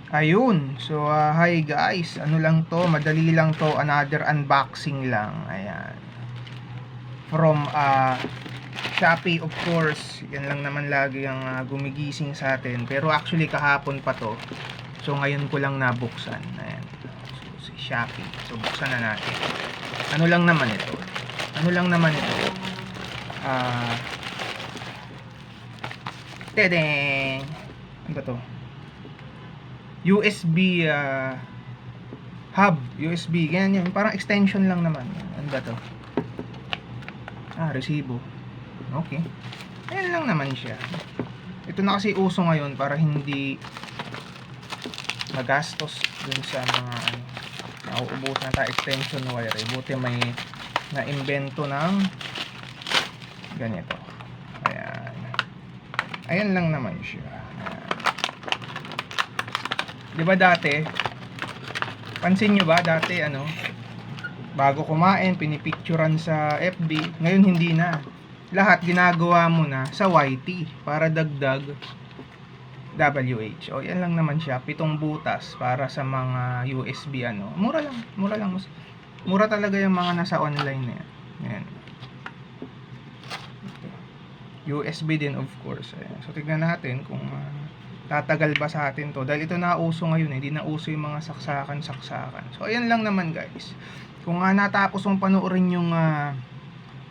Ayun. So, hi guys. Ano lang to, madali lang to, another unboxing lang. Ayan. From Shopee, of course. Yan lang naman lagi ang gumigising sa atin. Pero actually kahapon pa to. So, ngayon ko lang nabuksan. Ayan. So, si Shopee. So, buksan na natin. Ano lang naman ito? Ano lang naman ito? Tedeng! Ano ba to? USB hub, USB, ganyan yun, parang extension lang naman. Ano ba to? Resibo. Okay. Ayan lang naman siya. Ito na kasi uso ngayon para hindi magastos dun sa mga nauubusan tayo extension wire. Buti may na-invento ng ganito. Ayan. Ayan lang naman siya. Diba dati, pansin nyo ba dati bago kumain pinipicturan sa FB, ngayon hindi na, lahat ginagawa mo na sa YT para dagdag WH. O yan lang naman siya, 7 butas para sa mga USB mura lang, mura talaga yung mga nasa online na yan. Ayan. USB din of course. Ayan. So tignan natin kung tatagal ba sa atin to, dahil ito na uso ngayon, hindi na uso yung mga saksakan. So ayan lang naman guys. Kung natapos mong panoorin yung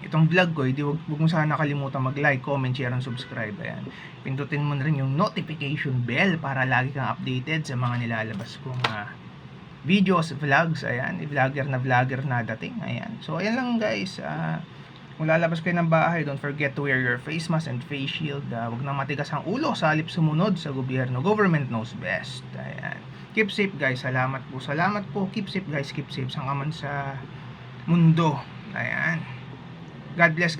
itong vlog ko, wag mo sana nakalimutan mag-like, comment, share, and subscribe. Ayan. Pindutin mo na rin yung notification bell para lagi kang updated sa mga nilalabas kong videos, vlogs. Ayan, vlogger na dating. Ayan. So ayan lang guys. Kung lalabas kayo ng bahay, don't forget to wear your face mask and face shield. Huwag nang matigas ang ulo sa halip sumunod sa gobyerno. Government knows best. Ayan. Keep safe guys. Salamat po. Keep safe guys. Keep safe. Saan ka man sa mundo. Ayan. God bless.